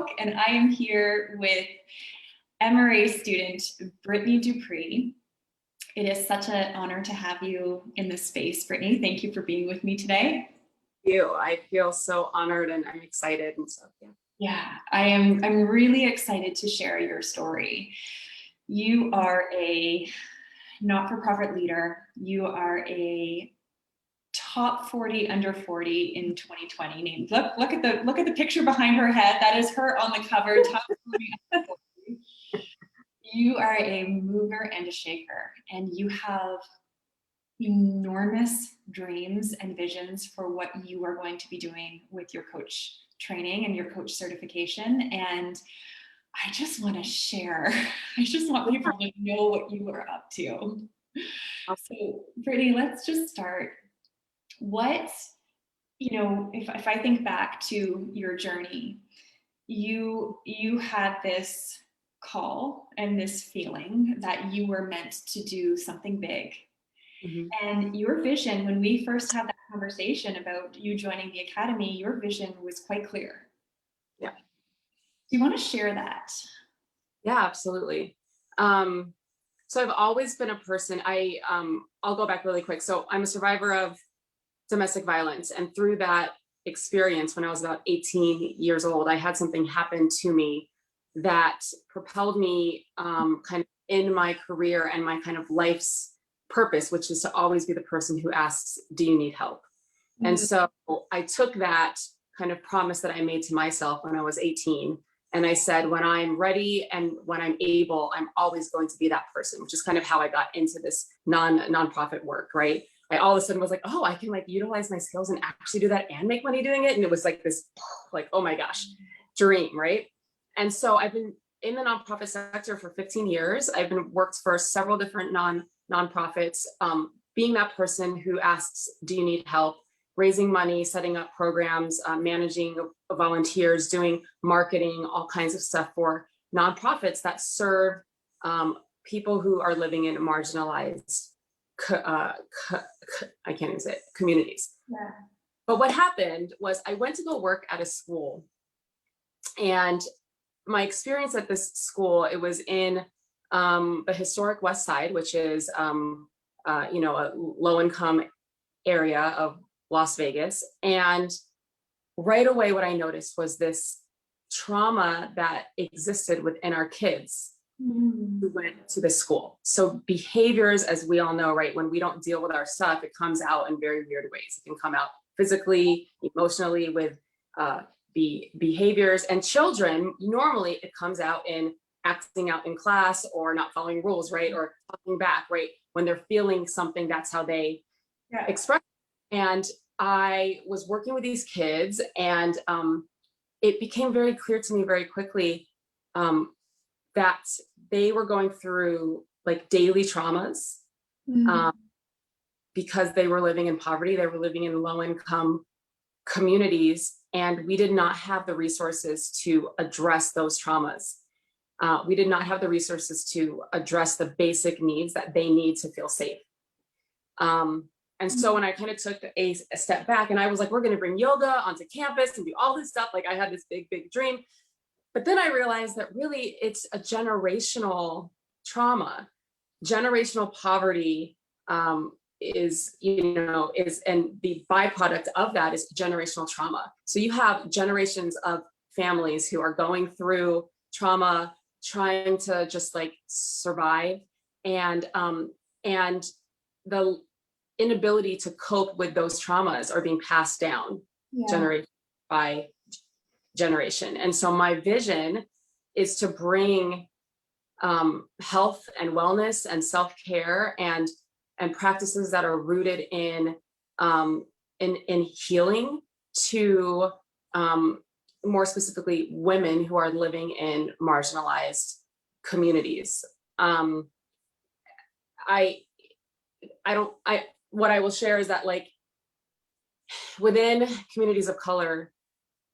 Talk, and I am here with MRA student Brittany DuPree. It is such an honor to have you in this space, Brittany. Thank you for being with me today. I feel so honored and I'm excited and so yeah. I'm really excited to share your story. You are a not-for-profit leader. You are a top 40 under 40 in 2020 named. Look at the picture behind her head. That is her on the cover, top 40 under 40. You are a mover and a shaker, and you have enormous dreams and visions for what you are going to be doing with your coach training and your coach certification. And I just want to share. I just want people to know what you are up to. So, Brittany, let's just start. What, if I think back to your journey, you had this call and this feeling that you were meant to do something big. Mm-hmm. And your vision, when we first had that conversation about you joining the academy, your vision was quite clear. Yeah. Do you want to share that? Yeah, absolutely. So I've always been a person, I'll go back really quick. So I'm a survivor of domestic violence. And through that experience, when I was about 18 years old, I had something happen to me that propelled me kind of in my career and my kind of life's purpose, which is to always be the person who asks, do you need help? Mm-hmm. And so I took that kind of promise that I made to myself when I was 18. And I said, when I'm ready and when I'm able, I'm always going to be that person, which is kind of how I got into this nonprofit work, right? I all of a sudden was like, oh, I can like utilize my skills and actually do that and make money doing it. And it was like this, like, oh my gosh, dream, right? And so I've been in the nonprofit sector for 15 years. I've been worked for several different nonprofits, being that person who asks, do you need help? Raising money, setting up programs, managing volunteers, doing marketing, all kinds of stuff for nonprofits that serve people who are living in marginalized I can't even say it, communities. Yeah. But what happened was I went to go work at a school, and my experience at this school, it was in the historic West Side, which is a low-income area of Las Vegas. And right away, what I noticed was this trauma that existed within our kids who went to the school. So behaviors, as we all know, right, when we don't deal with our stuff, it comes out in very weird ways. It can come out physically, emotionally, with behaviors. And children, normally it comes out in acting out in class or not following rules, right, or talking back, right? When they're feeling something, that's how they express. And I was working with these kids, and it became very clear to me very quickly that they were going through like daily traumas because they were living in poverty. They were living in low-income communities, and we did not have the resources to address those traumas. We did not have the resources to address the basic needs that they need to feel safe. And so when I kind of took a step back, and I was like, we're going to bring yoga onto campus and do all this stuff. Like I had this big, big dream. But then I realized that really it's a generational trauma. Generational poverty and the byproduct of that is generational trauma. So you have generations of families who are going through trauma, trying to just like survive, and the inability to cope with those traumas are being passed down generation by generation. And so my vision is to bring health and wellness and self-care and practices that are rooted in healing to more specifically women who are living in marginalized communities. What I will share is that like within communities of color,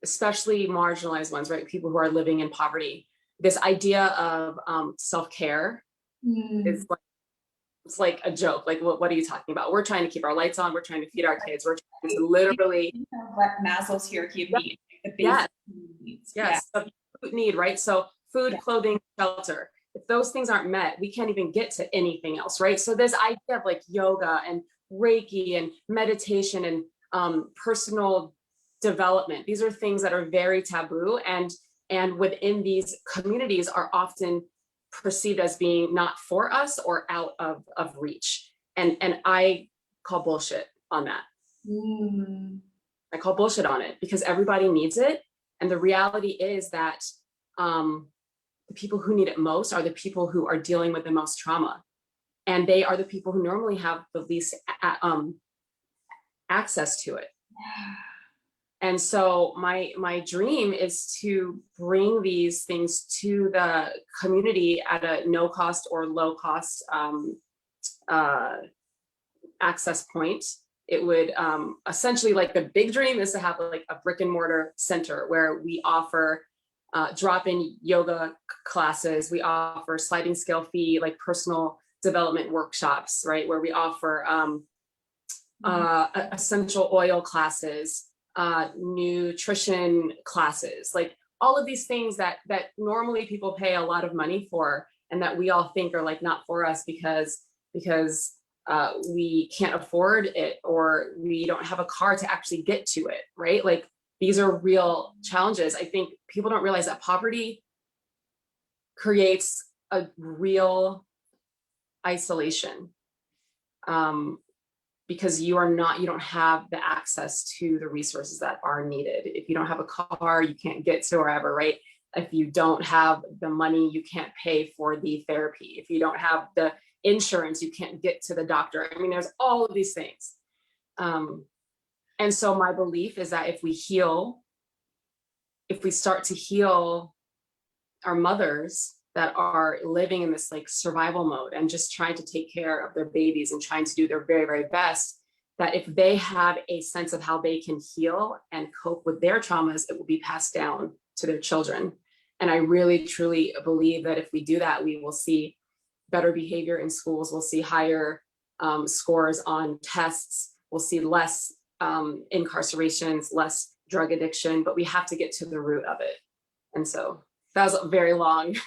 especially marginalized ones, right? People who are living in poverty, this idea of self-care is like, it's like a joke. Like, what are you talking about? We're trying to keep our lights on. We're trying to feed our kids. We're trying to literally what Maslow's hierarchy of needs. The basic needs. Yes. Yeah. So need, right? So food, Yeah. clothing, shelter. If those things aren't met, we can't even get to anything else, right? So this idea of like yoga and Reiki and meditation and personal development, these are things that are very taboo, and within these communities are often perceived as being not for us or out of reach. And I call bullshit on that. Mm. I call bullshit on it because everybody needs it. And the reality is that the people who need it most are the people who are dealing with the most trauma. And they are the people who normally have the least access to it. And so my dream is to bring these things to the community at a no cost or low cost access point. It would essentially, like, the big dream is to have like a brick and mortar center where we offer drop-in yoga classes. We offer sliding scale fee, like personal development workshops, right? Where we offer essential oil classes, nutrition classes, like all of these things that normally people pay a lot of money for, and that we all think are like not for us because we can't afford it, or we don't have a car to actually get to it, right? Like, these are real challenges. I think people don't realize that poverty creates a real isolation, because you don't have the access to the resources that are needed. If you don't have a car, you can't get to wherever, right? If you don't have the money, you can't pay for the therapy. If you don't have the insurance, you can't get to the doctor. I mean, there's all of these things. And so my belief is that if we start to heal our mothers that are living in this like survival mode and just trying to take care of their babies and trying to do their very, very best, that if they have a sense of how they can heal and cope with their traumas, it will be passed down to their children. And I really, truly believe that if we do that, we will see better behavior in schools. We'll see higher scores on tests. We'll see less incarcerations, less drug addiction, but we have to get to the root of it. And so that was very long.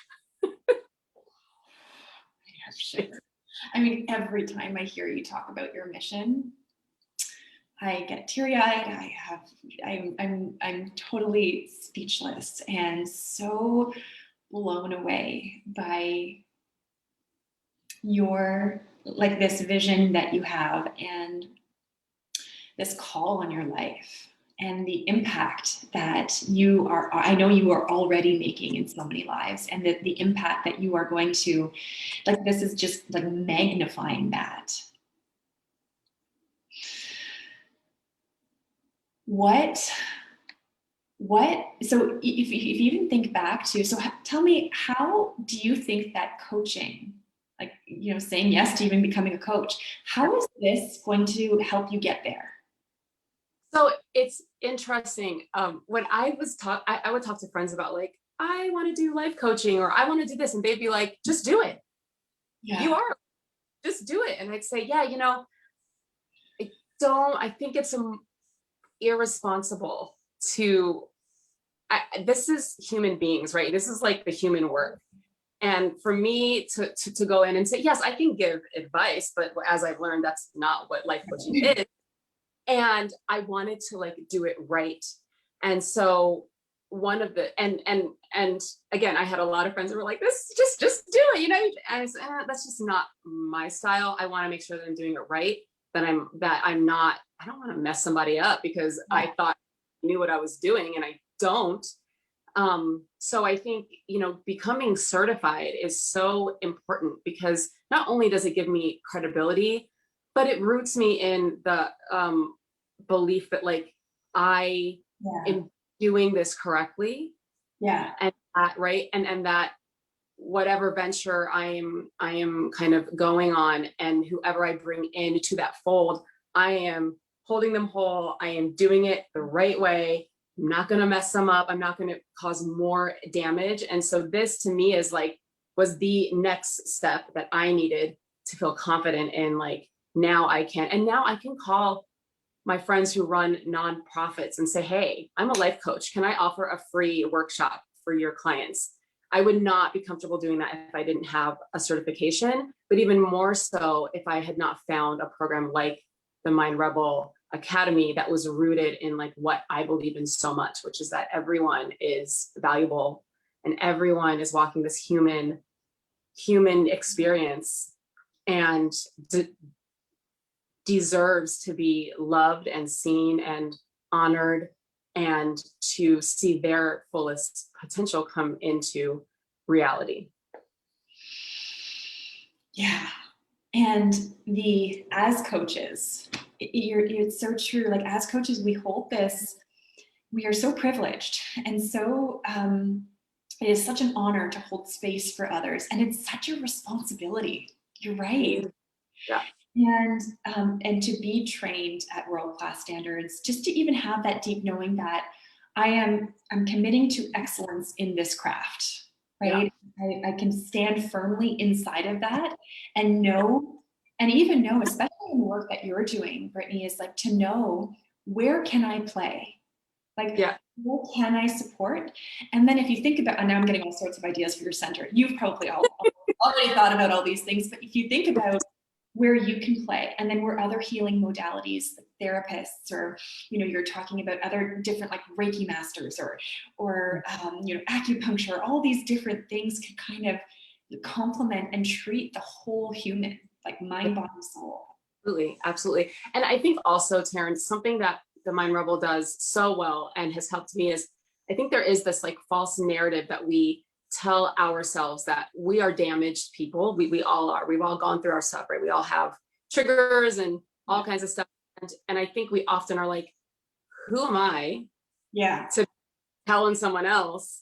I mean, every time I hear you talk about your mission, I get teary-eyed. I'm totally speechless and so blown away by your, like, this vision that you have and this call on your life and the impact that I know you are already making in so many lives, and that the impact that you are going to, like, this is just like magnifying that. So if you even think back to, so tell me, how do you think that coaching, like, saying yes to even becoming a coach, how is this going to help you get there? So it's interesting. When I would talk to friends about, like, I want to do life coaching, or I want to do this, and they'd be like, just do it. Yeah. You are, just do it. And I'd say, yeah, I think it's irresponsible this is human beings, right? This is like the human work. And for me to go in and say, yes, I can give advice, but as I've learned, that's not what life coaching is. And I wanted to, like, do it right. And so one of the, and again, I had a lot of friends who were like, this, just do it, and I said, that's just not my style. I want to make sure that I'm doing it right, that I don't want to mess somebody up because I thought I knew what I was doing and I don't. So I think, becoming certified is so important, because not only does it give me credibility, but it roots me in the belief that, like, I am doing this correctly. Yeah. And that, right. And that whatever venture I am kind of going on, and whoever I bring into that fold, I am holding them whole. I am doing it the right way. I'm not going to mess them up. I'm not going to cause more damage. And so this, to me, was the next step that I needed to feel confident in, like, now I can call my friends who run nonprofits and say, hey, I'm a life coach. Can I offer a free workshop for your clients. I would not be comfortable doing that if I didn't have a certification, but even more so if I had not found a program like the Mind Rebel Academy that was rooted in like what I believe in so much, which is that everyone is valuable and everyone is walking this human experience and deserves to be loved and seen and honored and to see their fullest potential come into reality. Yeah. And as coaches, it's so true. Like as coaches, we hold this, we are so privileged and so, it is such an honor to hold space for others. And it's such a responsibility. You're right. Yeah. And to be trained at world-class standards, just to even have that deep knowing that I'm committing to excellence in this craft, right? Yeah. I can stand firmly inside of that and know, and even know, especially in the work that you're doing, Brittany, is like to know where can I play? Like, yeah. What can I support? And then if you think about, and now I'm getting all sorts of ideas for your center, you've probably already thought about all these things, but if you think about where you can play, and then where other healing modalities, like therapists, or you're talking about other different like Reiki masters, or acupuncture, all these different things can kind of complement and treat the whole human, like mind, body, soul. Absolutely. And I think also, Terrence, something that the Mind Rebel does so well and has helped me is I think there is this like false narrative that we tell ourselves that we are damaged people. We all are. We've all gone through our stuff, right? We all have triggers and all kinds of stuff. And I think we often are like, who am I to telling someone else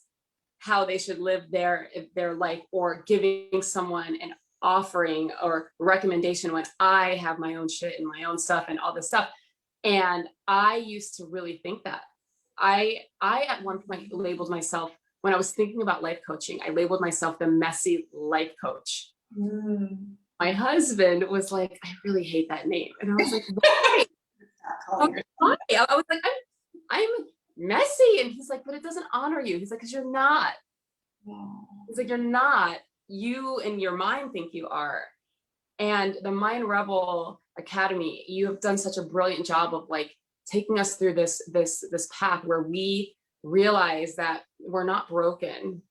how they should live their life, or giving someone an offering or recommendation when I have my own shit and my own stuff and all this stuff. And I used to really think that. I at one point labeled myself, when I was thinking about life coaching, I labeled myself the messy life coach. My husband was like, I really hate that name. And I was like, why? I was like, I'm messy. And he's like, but it doesn't honor you. He's like, because you're not. He's like, you're not. You in your mind think you are. And the Mind Rebel Academy, you have done such a brilliant job of like taking us through this path where we realize that we're not broken.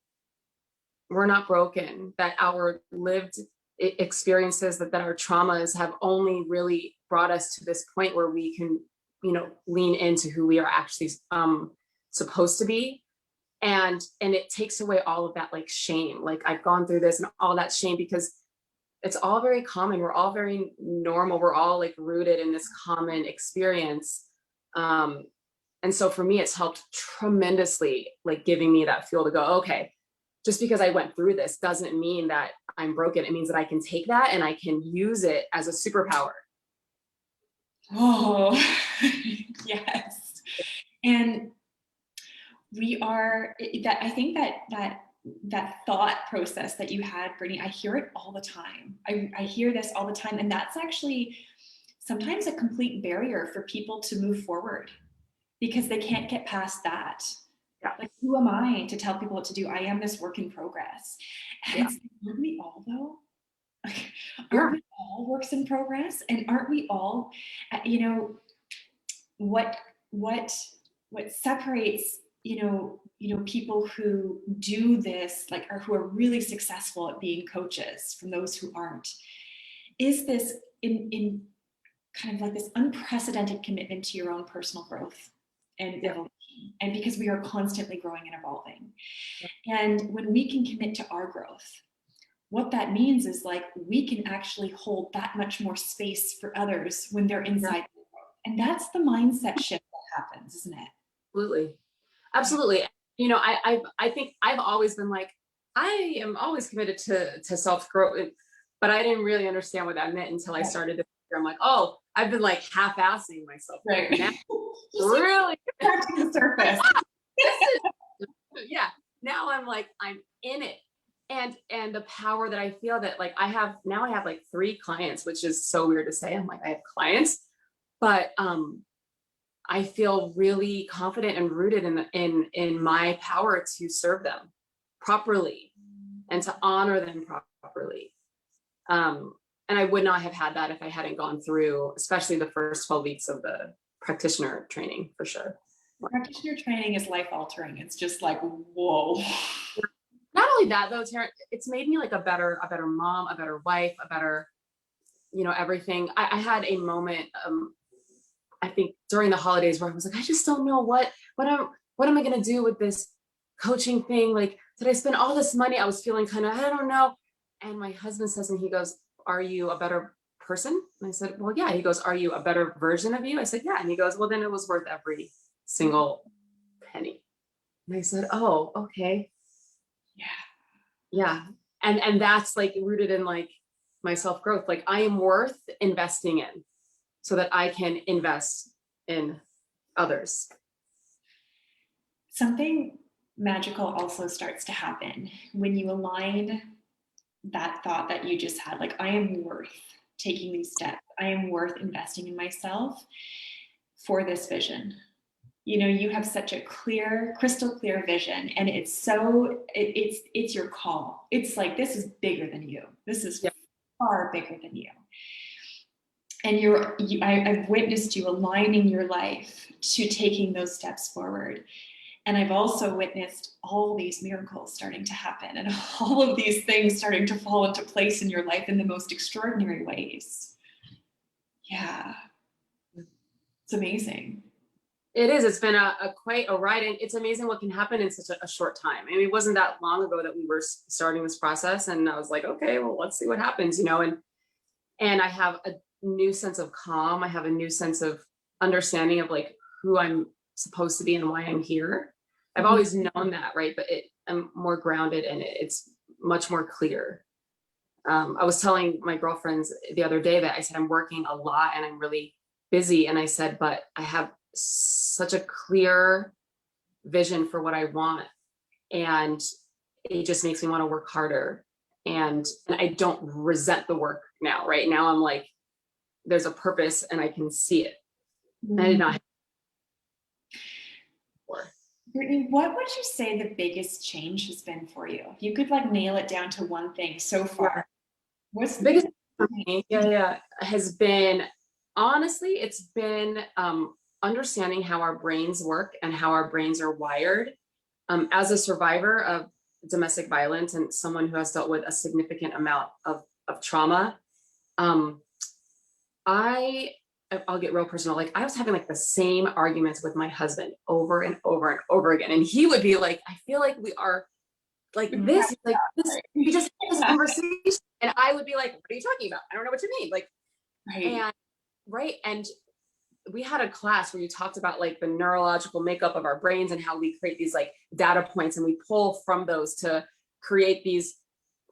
We're not broken, that our lived experiences, that our traumas have only really brought us to this point where we can, lean into who we are actually supposed to be. And it takes away all of that like shame. Like I've gone through this and all that shame, because it's all very common. We're all very normal. We're all like rooted in this common experience. And so for me, it's helped tremendously, like giving me that fuel to go, okay, just because I went through this doesn't mean that I'm broken. It means that I can take that and I can use it as a superpower. Oh, yes. And I think that thought process that you had, Brittany, I hear it all the time. I hear this all the time. And that's actually sometimes a complete barrier for people to move forward, because they can't get past that. Yeah. Like, who am I to tell people what to do? I am this work in progress. And aren't we all though? Aren't we all works in progress? And aren't we all, what separates, people who do this, like, or who are really successful at being coaches from those who aren't, is this in kind of like this unprecedented commitment to your own personal growth and evolution. And because we are constantly growing and evolving. And when we can commit to our growth, what that means is like we can actually hold that much more space for others when they're inside the growth. And that's the mindset shift that happens, isn't it? Absolutely. I think I've always been like, I am always committed to self-growth, but I didn't really understand what that meant until I started this year. I'm like, oh, I've been like half-assing myself. Right. Now, really scratching the surface. Now I'm like, I'm in it. And the power that I feel that like I have like 3 clients, which is so weird to say. I'm like, I have clients, but I feel really confident and rooted in my power to serve them properly and to honor them properly. And I would not have had that if I hadn't gone through, especially the first 12 weeks of the practitioner training, for sure. Practitioner training is life altering. It's just like, whoa. Not only that though, Taryn, it's made me like a better mom, a better wife, a better, everything. I had a moment, I think during the holidays where I was like, I just don't know what am I going to do with this coaching thing? Like, did I spend all this money? I was feeling kind of, I don't know. And my husband says, and he goes, are you a better person? And I said, well, yeah. He goes, are you a better version of you? I said, yeah. And he goes, well, then it was worth every single penny. And I said, oh, okay. Yeah. Yeah. And that's like rooted in like my self-growth. Like I am worth investing in so that I can invest in others. Something magical also starts to happen when you align that thought that you just had, like, I am worth taking these steps. I am worth investing in myself for this vision. You have such a clear, crystal clear vision, and it's your call. It's like, this is bigger than you. This is far bigger than you. And I've witnessed you aligning your life to taking those steps forward. And I've also witnessed all these miracles starting to happen and all of these things starting to fall into place in your life in the most extraordinary ways. Yeah. It's amazing. It is. It's been quite a ride, and it's amazing what can happen in such a short time. I mean, it wasn't that long ago that we were starting this process, and I was like, okay, well, let's see what happens, and I have a new sense of calm. I have a new sense of understanding of like who I'm supposed to be and why I'm here. I've always known that, right? But I'm more grounded and it's much more clear. I was telling my girlfriends the other day that I said, I'm working a lot and I'm really busy. And I said, but I have such a clear vision for what I want. And it just makes me want to work harder. And I don't resent the work now, right? Now I'm like, there's a purpose and I can see it. Mm-hmm. I did not. Brittany, what would you say the biggest change has been for you? If you could like nail it down to one thing so far, what's the biggest for me? Yeah, has been, honestly, it's been understanding how our brains work and how our brains are wired. As a survivor of domestic violence and someone who has dealt with a significant amount of trauma, I'll get real personal. Like I was having like the same arguments with my husband over and over and over again. And he would be like, I feel like we are like this, like this, we just had this conversation. And I would be like, what are you talking about? I don't know what you mean. Like, And we had a class where you talked about like the neurological makeup of our brains and how we create these like data points and we pull from those to create these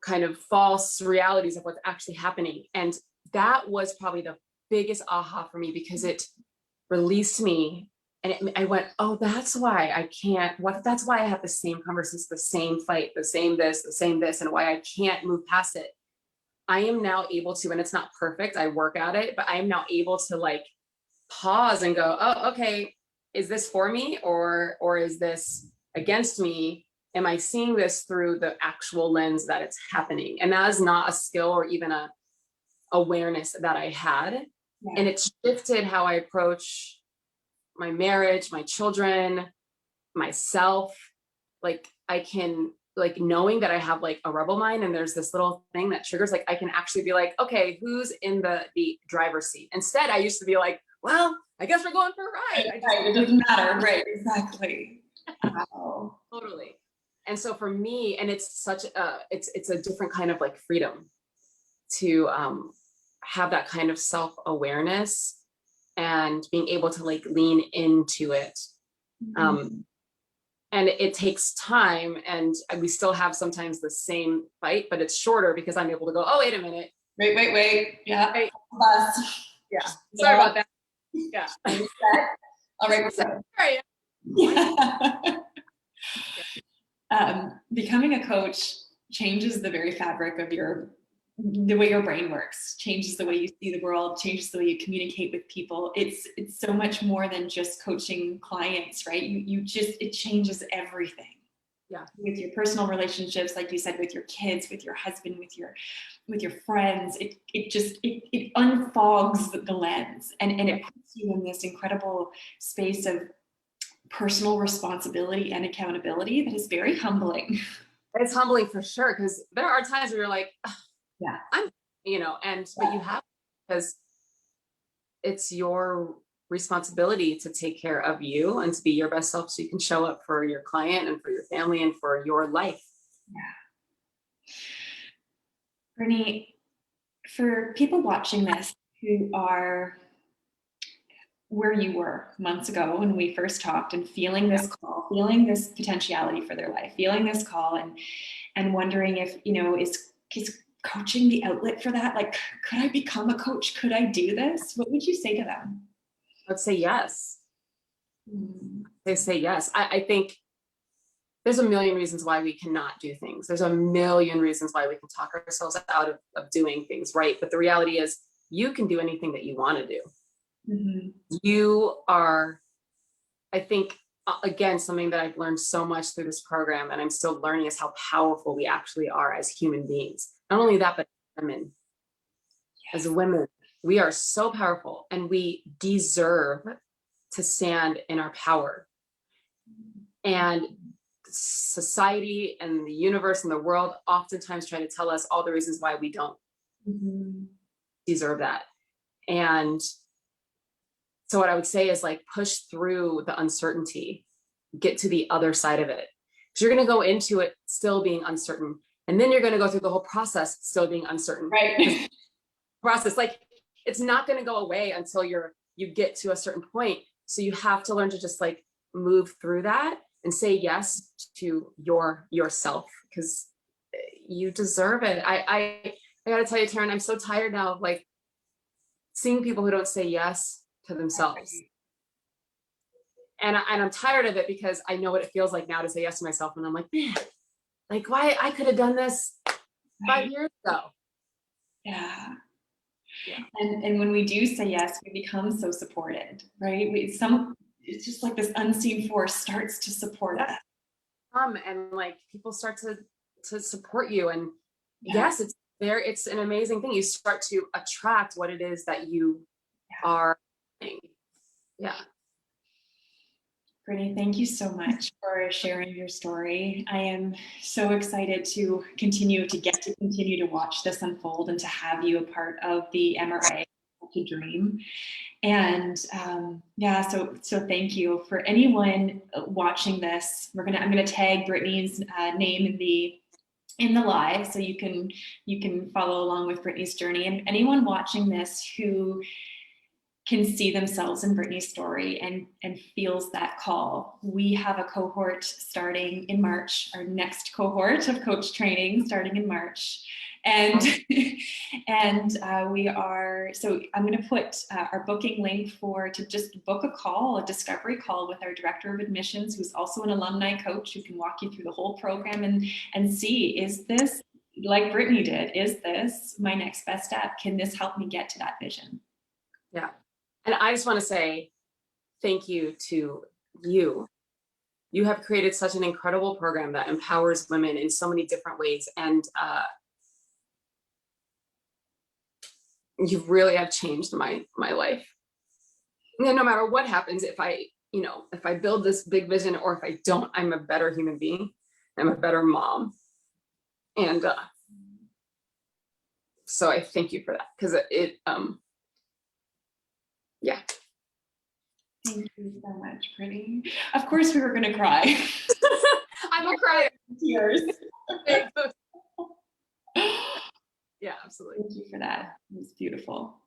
kind of false realities of what's actually happening. And that was probably the biggest aha for me because it released me and I went, oh, that's why I can't, that's why I have the same conversations, the same fight, the same this, and why I can't move past it. I am now able to, and it's not perfect, I work at it, but I am now able to like pause and go, oh, okay, is this for me or is this against me? Am I seeing this through the actual lens that it's happening? And that is not a skill or even a awareness that I had. Yeah. And it shifted how I approach my marriage, my children, myself. Like I can, like knowing that I have like a rebel mind and there's this little thing that triggers, like I can actually be like, okay, who's in the driver's seat? Instead, I used to be like, well, I guess we're going for a ride. Right. It doesn't matter. Right. Exactly. Wow. Totally. And so for me, and it's such it's a different kind of like freedom to have that kind of self-awareness and being able to like lean into it. Mm-hmm. And it takes time and we still have sometimes the same fight, but it's shorter because I'm able to go, oh, wait a minute. Wait. Yeah. Right. Yeah. Sorry about that. Yeah. All right. Sorry. Yeah. Becoming a coach changes the very fabric of your the way your brain works, changes the way you see the world, changes the way you communicate with people. It's so much more than just coaching clients, right? It changes everything. Yeah. With your personal relationships, like you said, with your kids, with your husband, with your friends, it unfogs the lens, and it puts you in this incredible space of personal responsibility and accountability that is very humbling. It's humbling for sure, because there are times where you're like, Yeah. I'm, but you have, because it's your responsibility to take care of you and to be your best self so you can show up for your client and for your family and for your life. Yeah. Brittany, for people watching this who are where you were months ago when we first talked, and feeling this call, feeling this potentiality for their life, feeling this call, and wondering if, is coaching the outlet for that? Like, could I become a coach? Could I do this? What would you say to them? I'd say yes. They say yes. I think there's a million reasons why we cannot do things. There's a million reasons why we can talk ourselves out of doing things, right? But the reality is, you can do anything that you want to do. Mm-hmm. You are, I think, again, something that I've learned so much through this program, and I'm still learning, is how powerful we actually are as human beings. Not only that, but women. Yes. As women, we are so powerful, and we deserve to stand in our power. And society and the universe and the world oftentimes try to tell us all the reasons why we don't deserve that. And so what I would say is, like, push through the uncertainty, get to the other side of it. Because you're going to go into it still being uncertain. And then you're going to go through the whole process still being uncertain. Right. Process, like, it's not going to go away until you get to a certain point. So you have to learn to just, like, move through that and say yes to yourself, because you deserve it. I gotta tell you, Taryn, I'm so tired now of, like, seeing people who don't say yes to themselves. And I'm tired of it, because I know what it feels like now to say yes to myself. And I'm like, man, like, why I could have done this 5 years ago. Yeah. And when we do say yes, we become so supported, right? It's just like this unseen force starts to support us. And, like, people start to support you. And yes, it's an amazing thing. You start to attract what it is that you are doing. Yeah. Brittany, thank you so much for sharing your story. I am so excited to continue to watch this unfold, and to have you a part of the MRA to Dream. And so thank you. For anyone watching this, I'm gonna tag Brittany's name in the live, so you can follow along with Brittany's journey. And anyone watching this who can see themselves in Brittany's story and feels that call, we have a cohort starting in March, our next cohort of coach training starting in March. And we are, so I'm going to put our booking link to just book a discovery call with our director of admissions, who's also an alumni coach, who can walk you through the whole program and see, is this, like Brittany did, is this my next best step? Can this help me get to that vision? Yeah. And I just want to say thank you to you. You have created such an incredible program that empowers women in so many different ways. And you really have changed my life. And no matter what happens, if I build this big vision, or if I don't, I'm a better human being. I'm a better mom. And so I thank you for that, because yeah. Thank you so much, Brittany. Of course we were going to cry. I'm a crier. Tears. Yeah, absolutely. Thank you for that. It was beautiful.